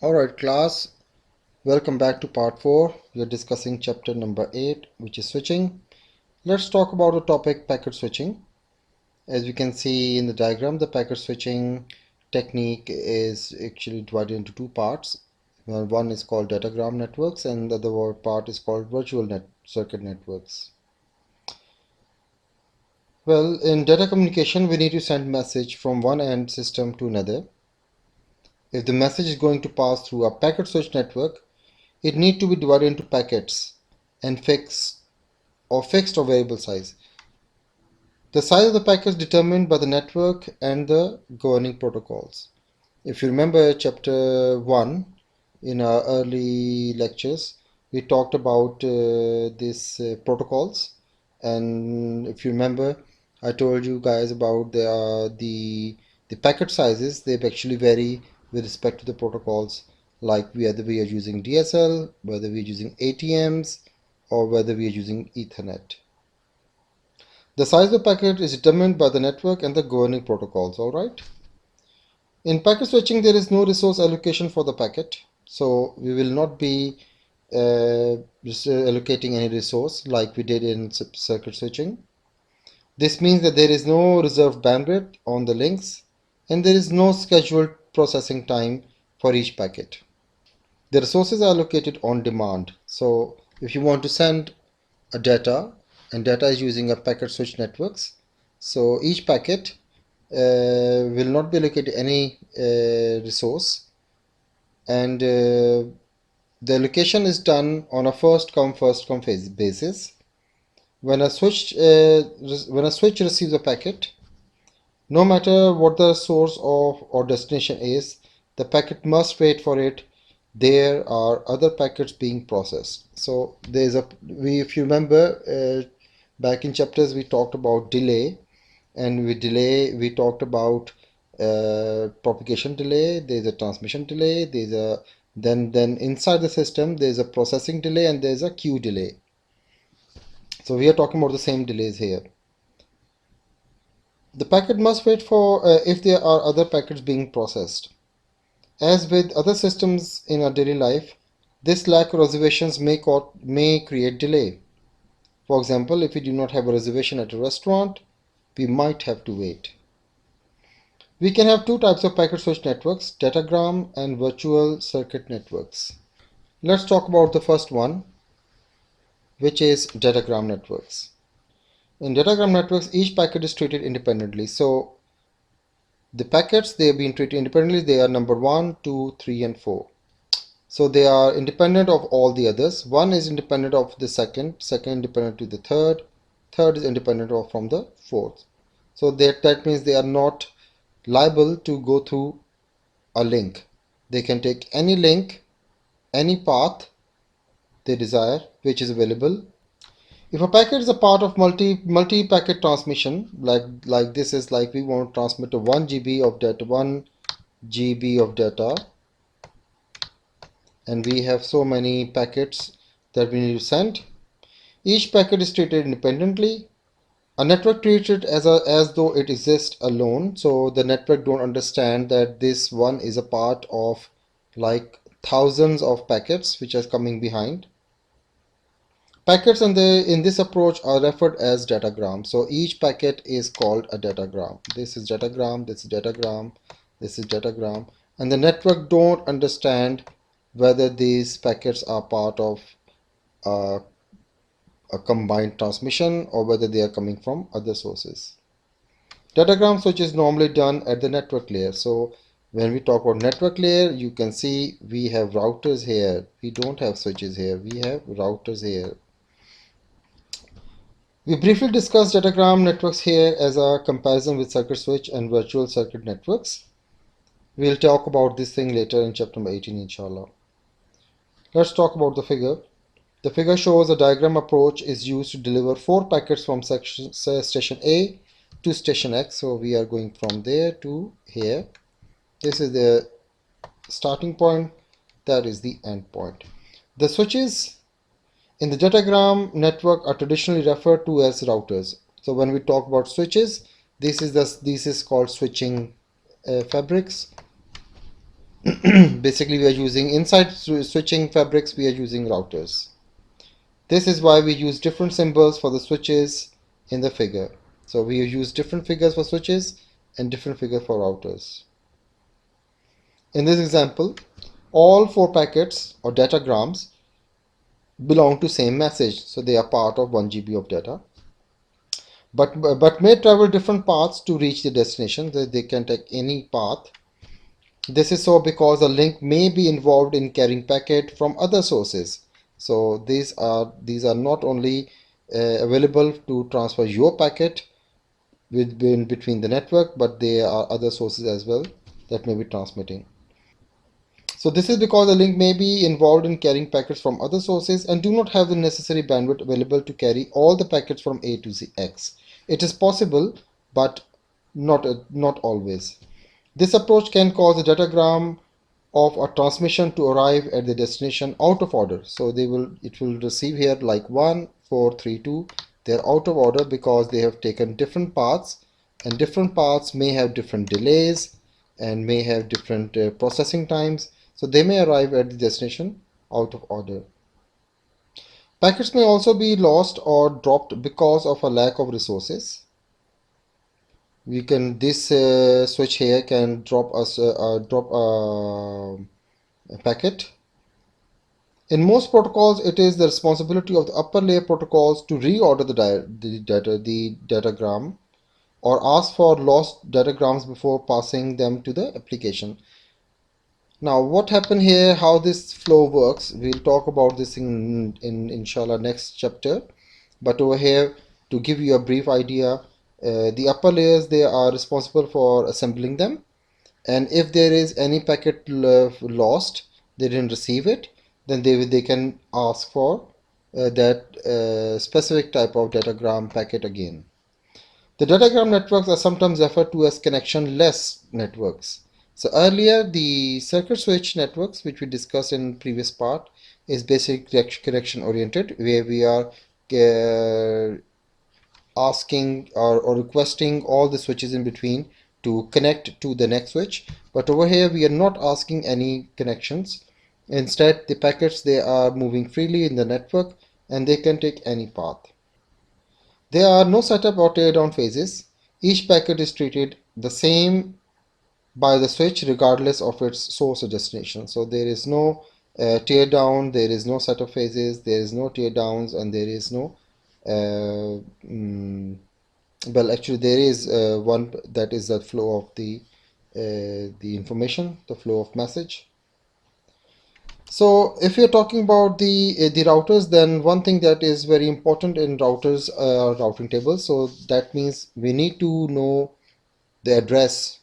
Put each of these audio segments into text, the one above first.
Alright class, welcome back to part 4. We are discussing chapter number 8, which is switching. Let's talk about the topic packet switching. As you can see in the diagram, the packet switching technique is actually divided into two parts. One is called datagram networks and the other part is called virtual circuit networks. Well, in data communication, we need to send message from one end system to another. If the message is going to pass through a packet switch network, it needs to be divided into packets and fixed or variable size. The size of the packet is determined by the network and the governing protocols. If you remember chapter 1 in our early lectures, we talked about these protocols, and if you remember, I told you guys about the packet sizes. They actually vary with respect to the protocols, like whether we are using DSL, whether we are using ATMs, or whether we are using Ethernet. The size of the packet is determined by the network and the governing protocols, alright? In packet switching, there is no resource allocation for the packet, so we will not be allocating any resource like we did in circuit switching. This means that there is no reserved bandwidth on the links and there is no scheduled processing time for each packet. The resources are allocated on demand. So if you want to send a data, and data is using a packet switch networks, so each packet will not be allocated any resource, and the allocation is done on a first come first come basis. When a switch receives a packet, no matter what the source of or destination is, the packet must wait for it. There are other packets being processed. So there's if you remember, back in chapters we talked about delay, and with delay we talked about propagation delay. There's a transmission delay. There's a then inside the system there's a processing delay and there's a queue delay. So we are talking about the same delays here. The packet must wait for if there are other packets being processed. As with other systems in our daily life, this lack of reservations may create delay. For example, if we do not have a reservation at a restaurant, we might have to wait. We can have two types of packet switch networks, datagram and virtual circuit networks. Let's talk about the first one, which is datagram networks. In datagram networks, each packet is treated independently. So the packets, they have been treated independently. They are number 1, 2, 3 and 4. So they are independent of all the others. One is independent of the second independent to the third is independent of from the fourth. So that means they are not liable to go through a link. They can take any link, any path they desire, which is available. If a packet is a part of multi-packet transmission, like this is like we want to transmit a 1 GB of data, and we have so many packets that we need to send. Each packet is treated independently. A network treats it as though it exists alone, so the network don't understand that this one is a part of like thousands of packets which are coming behind. Packets in this approach are referred as datagrams. So each packet is called a datagram. This is datagram, this is datagram, this is datagram, and the network don't understand whether these packets are part of a combined transmission or whether they are coming from other sources. Datagram switch is normally done at the network layer. So when we talk about network layer, you can see we have routers here. We don't have switches here. We have routers here. We briefly discussed datagram networks here as a comparison with circuit switch and virtual circuit networks. We'll talk about this thing later in chapter number 18, inshallah. Let's talk about the figure. The figure shows a diagram approach is used to deliver 4 packets from station A to station X. So we are going from there to here. This is the starting point, that is the end point. The switches in the datagram network are traditionally referred to as routers. So when we talk about switches, this is called switching fabrics. Basically, we are using inside switching fabrics, we are using routers. This is why we use different symbols for the switches in the figure. So we use different figures for switches and different figure for routers. In this example, all 4 packets or datagrams belong to same message, so they are part of 1 GB of data, but may travel different paths to reach the destination. They can take any path. This is so because a link may be involved in carrying packet from other sources. So these are not only available to transfer your packet between the network, but there are other sources as well that may be transmitting. So this is because the link may be involved in carrying packets from other sources and do not have the necessary bandwidth available to carry all the packets from A to X. It is possible, but not always. This approach can cause a datagram of a transmission to arrive at the destination out of order. So it will receive here like 1, 4, 3, 2. They're out of order because they have taken different paths, and different paths may have different delays and may have different processing times. So they may arrive at the destination out of order. Packets may also be lost or dropped because of a lack of resources. This switch here can drop a packet. In most protocols, it is the responsibility of the upper layer protocols to reorder the datagram or ask for lost datagrams before passing them to the application. Now, what happened here, how this flow works, we'll talk about this in inshallah next chapter. But over here, to give you a brief idea, the upper layers, they are responsible for assembling them, and if there is any packet lost, they didn't receive it, then they can ask for that specific type of datagram packet again. The datagram networks are sometimes referred to as connection-less networks. So earlier, the circuit switch networks, which we discussed in previous part, is basic connection oriented, where we are asking or requesting all the switches in between to connect to the next switch. But over here, we are not asking any connections. Instead, the packets, they are moving freely in the network and they can take any path. There are no setup or teardown phases. Each packet is treated the same by the switch regardless of its source or destination. So there is no teardown, there is no setup phases, there is no teardowns, and there is no uh, mm, well, actually there is one, that is the flow of the information, the flow of message. So if you're talking about the routers, then one thing that is very important in routers are routing tables. So that means we need to know the address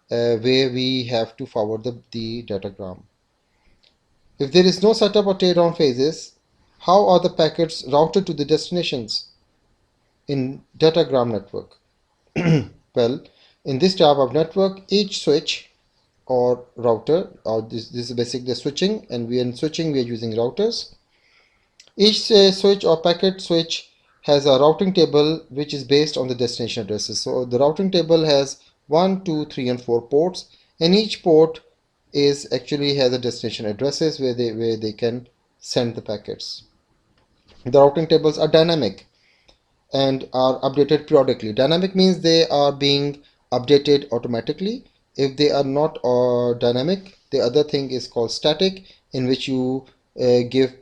where we have to forward the datagram. If there is no setup or teardown phases, how are the packets routed to the destinations in datagram network? Well, in this type of network, each switch or router, or this is basically the switching, and we in switching we are using routers. Each switch or packet switch has a routing table which is based on the destination addresses. So the routing table has 1, 2, 3, and 4 ports, and each port is actually has a destination addresses where they can send the packets. The routing tables are dynamic and are updated periodically. Dynamic means they are being updated automatically. If they are not dynamic, the other thing is called static, in which you give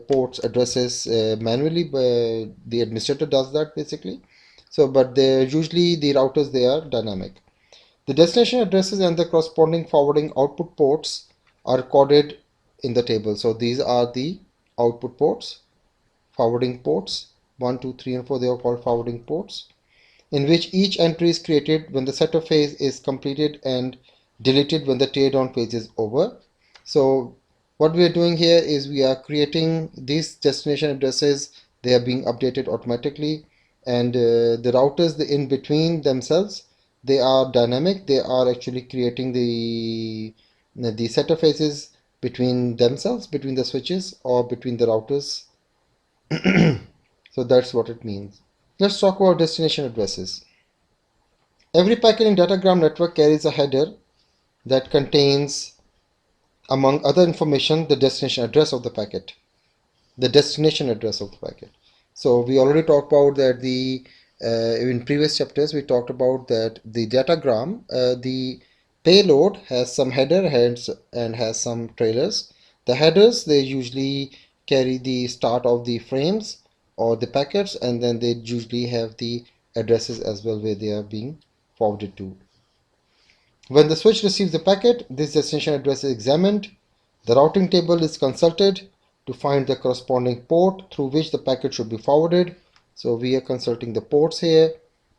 ports addresses manually. The administrator does that basically. So, but they usually the routers, they are dynamic. The destination addresses and the corresponding forwarding output ports are recorded in the table. So these are the output ports, forwarding ports 1, 2, 3, and 4. They are called forwarding ports, in which each entry is created when the setup phase is completed and deleted when the teardown phase is over. So what we are doing here is we are creating these destination addresses. They are being updated automatically, and the routers in between themselves, they are dynamic. They are actually creating the setup phases between themselves, between the switches or between the routers. So that's what it means. Let's talk about destination addresses. Every packet in Datagram network carries a header that contains among other information, the destination address of the packet. So we already talked about that in previous chapters we talked about that the datagram, the payload has some heads and has some trailers. The headers, they usually carry the start of the frames or the packets, and then they usually have the addresses as well where they are being forwarded to. When the switch receives the packet, this destination address is examined. The routing table is consulted to find the corresponding port through which the packet should be forwarded. So we are consulting the ports here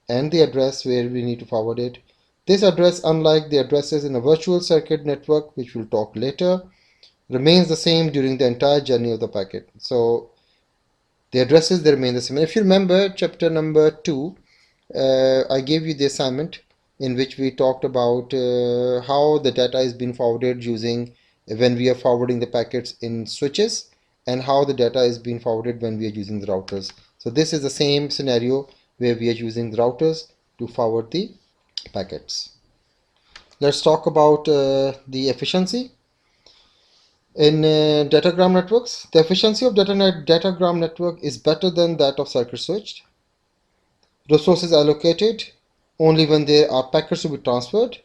and the address where we need to forward it. This address, unlike the addresses in a virtual circuit network, which we'll talk later, remains the same during the entire journey of the packet. So the addresses, they remain the same. If you remember chapter number 2, I gave you the assignment in which we talked about how the data is being forwarded using when we are forwarding the packets in switches, and how the data is being forwarded when we are using the routers. So this is the same scenario where we are using the routers to forward the packets. Let's talk about the efficiency. In datagram networks, the efficiency of datagram network is better than that of circuit switched. Resources allocated only when there are packets to be transferred.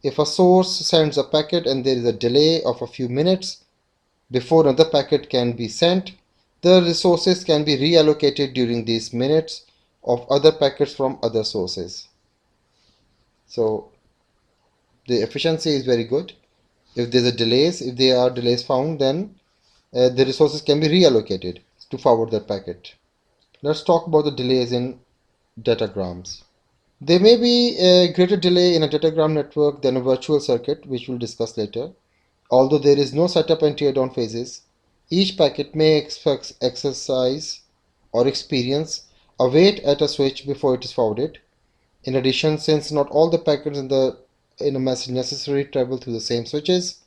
If a source sends a packet and there is a delay of a few minutes before another packet can be sent, the resources can be reallocated during these minutes of other packets from other sources. So the efficiency is very good. If there are delays found, then the resources can be reallocated to forward that packet. Let's talk about the delays in datagrams. There may be a greater delay in a datagram network than a virtual circuit, which we'll discuss later. Although there is no setup and teardown phases, each packet may exercise or experience a wait at a switch before it is forwarded. In addition, since not all the packets in a message necessarily travel through the same switches,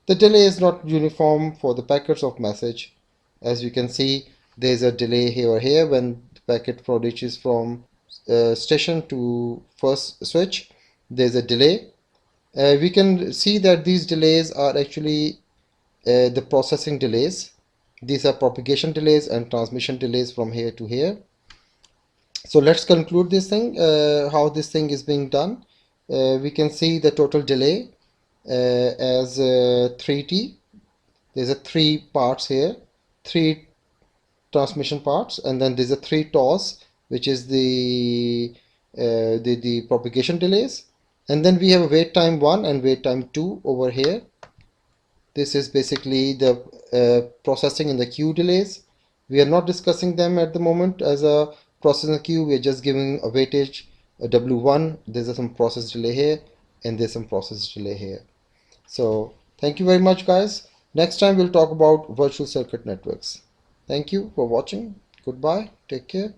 the delay is not uniform for the packets of message. As you can see, there is a delay here or here when the packet reaches from station to first switch. There is a delay. We can see that these delays are actually the processing delays. These are propagation delays and transmission delays from here to here. So let's conclude this thing, how this thing is being done. We can see the total delay as 3t. There's a 3 parts here, 3 transmission parts, and then there's a 3 TOS, which is the propagation delays. And then we have a wait time 1 and wait time 2 over here. This is basically the processing in the queue delays. We are not discussing them at the moment as a process in the queue. We are just giving a weightage, a W1. There's some process delay here, and there's some process delay here. So thank you very much, guys. Next time we'll talk about virtual circuit networks. Thank you for watching. Goodbye. Take care.